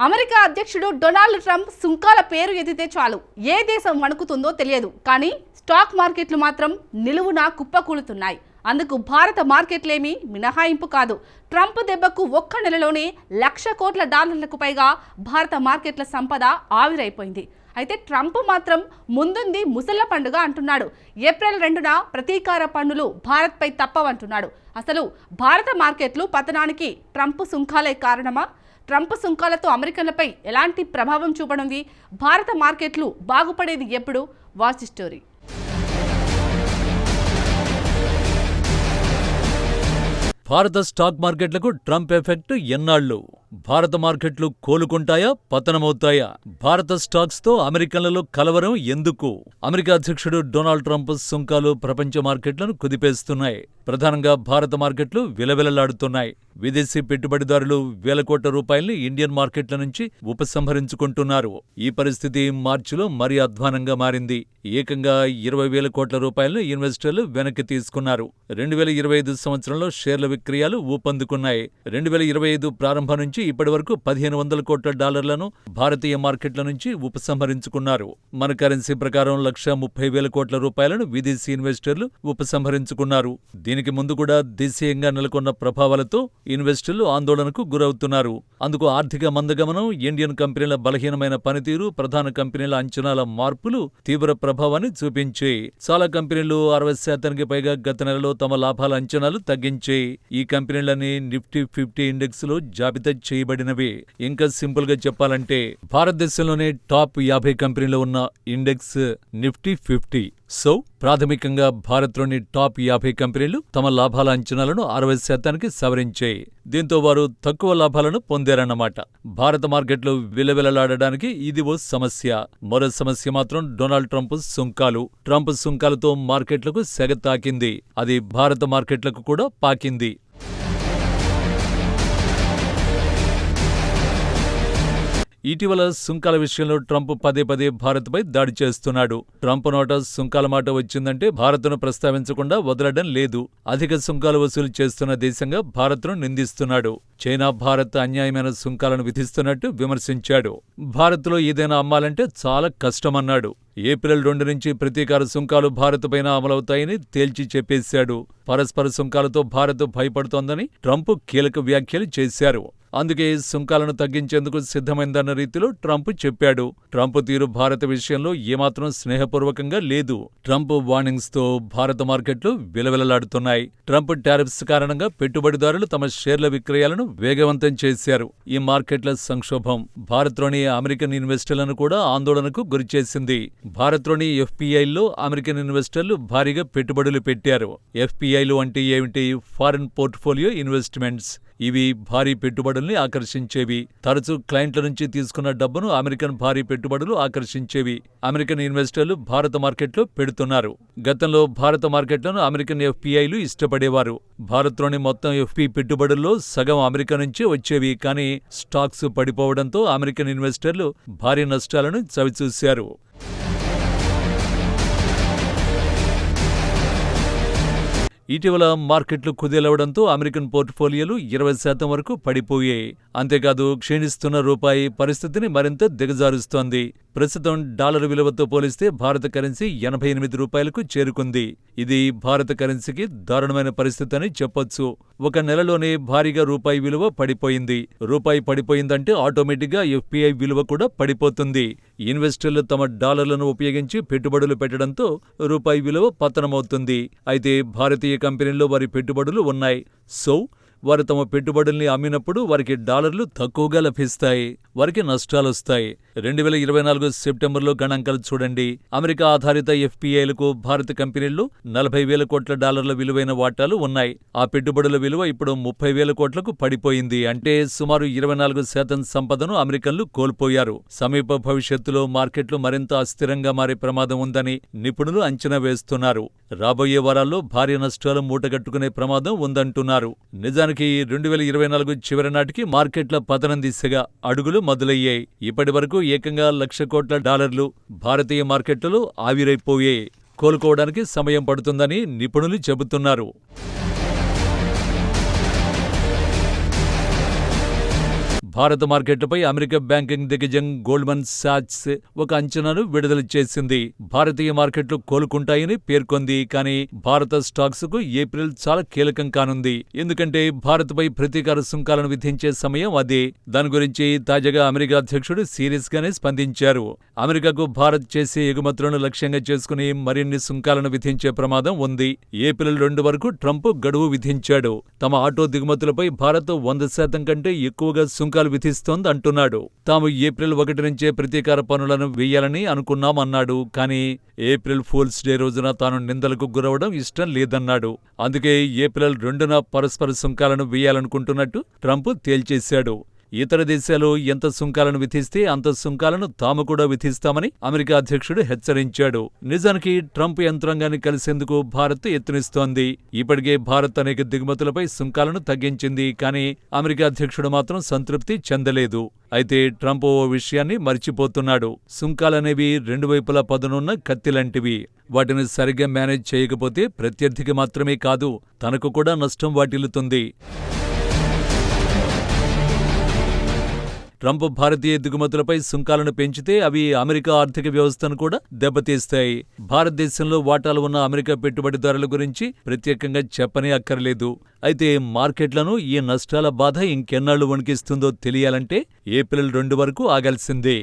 America అధ్యక్షుడు Donald Trump సుంకాల పేరు ఎత్తితే చాలు ఏ దేశం వణుకుతుందో తెలియదు. కానీ స్టాక్ మార్కెట్లు మాత్రం నిలువునా కుప్పకూలుతున్నాయి. అందుకు భారత మార్కెట్లేమీ మినహాయింపు కాదు. ట్రంప్ దెబ్బకు ఒక్క నెలలోనే $1,00,000 కోట్ల పైగా భారత మార్కెట్ల సంపద ఆవిరైపోయింది. అయితే ట్రంప్ మాత్రం ముందుంది ముసళ్ల పండుగ అంటున్నాడు. ఏప్రిల్ 2న ప్రతీకార పన్నులు భారత్పై తప్పవంటున్నాడు. అసలు భారత మార్కెట్లు పతనానికి ట్రంప్ సుంకాలే కారణమా? ట్రంప్ సుంకాలతో అమెరికన్లపై ఎలాంటి ప్రభావం చూపనుంది? భారత మార్కెట్లు బాగుపడేది ఎప్పుడు? Watch story. భారత స్టాక్ మార్కెట్లకు ట్రంప్ ఎఫెక్ట్ ఎన్నాళ్లు? భారత మార్కెట్లు కోలుకుంటాయా, పతనమవుతాయా? భారత స్టాక్స్తో అమెరికన్లలో కలవరం ఎందుకు? అమెరికా అధ్యక్షుడు డొనాల్డ్ ట్రంప్ సుంకాలు ప్రపంచ మార్కెట్లను కుదిపేస్తున్నాయి. ప్రధానంగా భారత మార్కెట్లు విలవిలలాడుతున్నాయి. విదేశీ పెట్టుబడిదారులు $1,000 కోట్ల ఇండియన్ మార్కెట్ల నుంచి ఉపసంహరించుకుంటున్నారు. ఈ పరిస్థితి మార్చిలో మరీ అధ్వానంగా మారింది. ఏకంగా $20,000 కోట్ల ఇన్వెస్టర్లు వెనక్కి తీసుకున్నారు. 2025 సంవత్సరంలో షేర్ల విక్రయాలు ఊపందుకున్నాయి. 2025 ప్రారంభం నుంచి ఇప్పటి వరకు $1,500 కోట్ల భారతీయ మార్కెట్ల నుంచి ఉపసంహరించుకున్నారు. మన కరెన్సీ ప్రకారం $1,30,000 కోట్ల విదేశీ ఇన్వెస్టర్లు ఉపసంహరించుకున్నారు. దీనికి ముందు కూడా దేశీయంగా నెలకొన్న ప్రభావాలతో ఇన్వెస్టర్లు ఆందోళనకు గురవుతున్నారు. అందుకు ఆర్థిక మందగమనం, ఇండియన్ కంపెనీల బలహీనమైన పనితీరు, ప్రధాన కంపెనీల అంచనాల మార్పులు తీవ్ర ప్రభావాన్ని చూపించాయి. చాలా కంపెనీలు 60% పైగా గత నెలలో తమ లాభాల అంచనాలు తగ్గించాయి. ఈ కంపెనీలన్నీ నిఫ్టీ 50 ఇండెక్స్ లో జాబితా చేయబడినవి. ఇంకా సింపుల్ గా చెప్పాలంటే భారతదేశంలోనే టాప్ 50 కంపెనీలు ఉన్న ఇండెక్స్ నిఫ్టీ 50. సో ప్రాథమికంగా భారత్లోని టాప్ 50 కంపెనీలు తమ లాభాల అంచనాలను 60%కి సవరించాయి. దీంతో వారు తక్కువ లాభాలను పొందారన్నమాట. భారత మార్కెట్లు విలవిలలాడడానికి ఇది ఓ సమస్య. మరో సమస్య మాత్రం డొనాల్డ్ ట్రంప్ సుంకాలు. ట్రంప్ సుంకాలతో మార్కెట్లకు సెగ తాకింది. అది భారత మార్కెట్లకు కూడా పాకింది. ఇటీవల సుంకాల విషయంలో ట్రంప్ పదే పదే భారత్పై దాడి చేస్తున్నాడు. ట్రంప్ నోట సుంకాల మాట వచ్చిందంటే భారత్ను ప్రస్తావించకుండా వదలడం లేదు. అధిక సుంకాలు వసూలు చేస్తున్న దేశంగా భారత్ను నిందిస్తున్నాడు. చైనా భారత్ అన్యాయమైన సుంకాలను విధిస్తున్నట్టు విమర్శించాడు. భారత్లో ఏదైనా అమ్మాలంటే చాలా కష్టమన్నాడు. ఏప్రిల్ 2 నుంచి ప్రతీకార సుంకాలు భారత్ పైన అమలవుతాయని తేల్చి చెప్పేశాడు. పరస్పర సుంకాలతో భారత్ భయపడుతోందని ట్రంప్ కీలక వ్యాఖ్యలు చేశారు. అందుకే సుంకాలను తగ్గించేందుకు సిద్ధమైందన్న రీతిలో ట్రంప్ చెప్పాడు. ట్రంప్ తీరు భారత విషయంలో ఏమాత్రం స్నేహపూర్వకంగా లేదు. ట్రంప్ వార్నింగ్స్ తో భారత మార్కెట్లు విలవిలలాడుతున్నాయి. ట్రంప్ టారిఫ్స్ కారణంగా పెట్టుబడిదారులు తమ షేర్ల విక్రయాలను వేగవంతం చేశారు. ఈ మార్కెట్ల సంక్షోభం భారత్లోని అమెరికన్ ఇన్వెస్టర్లను కూడా ఆందోళనకు గురిచేసింది. భారత్లోని ఎఫ్పిఐల్లో అమెరికన్ ఇన్వెస్టర్లు భారీగా పెట్టుబడులు పెట్టారు. ఎఫ్పిఐలు అంటే ఏమిటి? Foreign portfolio investments. ఇవి భారీ పెట్టుబడుల్ని ఆకర్షించేవి. తరచూ క్లయింట్ల నుంచి తీసుకున్న డబ్బును అమెరికన్ భారీ పెట్టుబడులు ఆకర్షించేవి. అమెరికన్ ఇన్వెస్టర్లు భారత మార్కెట్లో పెడుతున్నారు. గతంలో భారత మార్కెట్లను అమెరికన్ ఎఫ్పిఐలు ఇష్టపడేవారు. భారత్లోని మొత్తం ఎఫ్పి పెట్టుబడుల్లో సగం అమెరికా నుంచే వచ్చేవి. కానీ స్టాక్స్ పడిపోవడంతో అమెరికన్ ఇన్వెస్టర్లు భారీ నష్టాలను చవిచూశారు. ఇటీవల మార్కెట్లు కుదేలవడంతో అమెరికన్ పోర్ట్ఫోలియోలు 20% వరకు పడిపోయాయి. అంతేకాదు క్షీణిస్తున్న రూపాయి పరిస్థితిని మరింత దిగజారుస్తోంది. ప్రస్తుతం డాలర్ విలువతో పోలిస్తే భారత కరెన్సీ $88కు చేరుకుంది. ఇది భారత కరెన్సీకి దారుణమైన పరిస్థితి అని చెప్పొచ్చు. ఒక నెలలోనే భారీగా రూపాయి విలువ పడిపోయింది. రూపాయి పడిపోయిందంటే ఆటోమేటిక్గా ఎఫ్పిఐ విలువ కూడా పడిపోతుంది. ఇన్వెస్టర్లు తమ డాలర్లను ఉపయోగించి పెట్టుబడులు పెట్టడంతో రూపాయి విలువ పతనమవుతుంది. అయితే భారతీయ కంపెనీల్లో వారి పెట్టుబడులు ఉన్నాయి. సో వారు తమ పెట్టుబడుల్ని అమ్మినప్పుడు వారికి డాలర్లు తక్కువగా లభిస్తాయి. వారికి నష్టాలొస్తాయి. 2024 సెప్టెంబర్లో గణాంకాలు చూడండి. అమెరికా ఆధారిత ఎఫ్పిఐలకు భారత కంపెనీల్లో $40,000 కోట్ల విలువైన వాటాలు ఉన్నాయి. ఆ పెట్టుబడుల విలువ ఇప్పుడు $30,000 కోట్లకు పడిపోయింది. అంటే సుమారు 24% సంపదను అమెరికన్లు కోల్పోయారు. సమీప భవిష్యత్తులో మార్కెట్లు మరింత అస్థిరంగా మారే ప్రమాదం ఉందని నిపుణులు అంచనా వేస్తున్నారు. రాబోయే వారాల్లో భారీ నష్టాలు మూటగట్టుకునే ప్రమాదం ఉందంటున్నారు. నిజానికి 2024 చివరి నాటికి మార్కెట్ల పతనం దిశగా అడుగులు మొదలయ్యాయి. ఇప్పటి వరకు ఏకంగా $1,00,000 కోట్ల భారతీయ మార్కెట్లలో ఆవిరైపోయాయి. కోలుకోవడానికి సమయం పడుతుందని నిపుణులు చెబుతున్నారు. భారత మార్కెట్లపై అమెరికా బ్యాంకింగ్ దిగ్గజం గోల్డ్మన్ సాచ్స్ ఒక అంచనాను విడుదల చేసింది. భారతీయ మార్కెట్లు కోలుకుంటాయని పేర్కొంది. కానీ భారత స్టాక్స్ కు ఏప్రిల్ చాలా కీలకం కానుంది. ఎందుకంటే భారత్పై ప్రతీకార సుంకాలను విధించే సమయం అదే. దాని గురించి తాజాగా అమెరికా అధ్యక్షుడు సీరియస్ గానే స్పందించారు. అమెరికాకు భారత్ చేసే ఎగుమతులను లక్ష్యంగా చేసుకుని మరిన్ని సుంకాలను విధించే ప్రమాదం ఉంది. ఏప్రిల్ 2 వరకు ట్రంప్ గడువు విధించాడు. తమ ఆటో దిగుమతులపై భారత్ 100% కంటే ఎక్కువగా సుంకాలు విధిస్తోంది అంటున్నాడు. తాము ఏప్రిల్ 1 నుంచే ప్రతీకార పనులను వేయాలని అనుకున్నామన్నాడు. కానీ ఏప్రిల్ ఫూల్స్ డే రోజున తాను నిందలకు గురవడం ఇష్టం లేదన్నాడు. అందుకే ఏప్రిల్ 2న పరస్పర సుంకాలను వేయాలనుకుంటున్నట్టు ట్రంప్ తేల్చేశాడు. ఇతర దేశాలు ఎంత సుంకాలను విధిస్తే అంత సుంకాలను తాము కూడా విధిస్తామని అమెరికా అధ్యక్షుడు హెచ్చరించాడు. నిజానికి ట్రంప్ యంత్రాంగాన్ని కలిసేందుకు భారత్ యత్నిస్తోంది. ఇప్పటికే భారత్ అనేక దిగుమతులపై సుంకాలను తగ్గించింది. కానీ అమెరికా అధ్యక్షుడు మాత్రం సంతృప్తి చెందలేదు. అయితే ట్రంప్ ఓ విషయాన్ని మర్చిపోతున్నాడు. సుంకాలనేవి రెండు వైపులా పదునున్న కత్తిలాంటివి. వాటిని సరిగ్గా మేనేజ్ చేయకపోతే ప్రత్యర్థికి మాత్రమే కాదు, తనకు కూడా నష్టం వాటిల్లుతుంది. ట్రంప్ భారతీయ దిగుమతులపై సుంకాలను పెంచితే అవి అమెరికా ఆర్థిక వ్యవస్థను కూడా దెబ్బతీస్తాయి. భారతదేశంలో వాటాలు ఉన్న అమెరికా పెట్టుబడిదారుల గురించి ప్రత్యేకంగా చెప్పనే అక్కర్లేదు. అయితే మార్కెట్లను ఈ నష్టాల బాధ ఇంకెన్నాళ్లు వణికిస్తుందో తెలియాలంటే ఏప్రిల్ 2 వరకు ఆగాల్సిందే.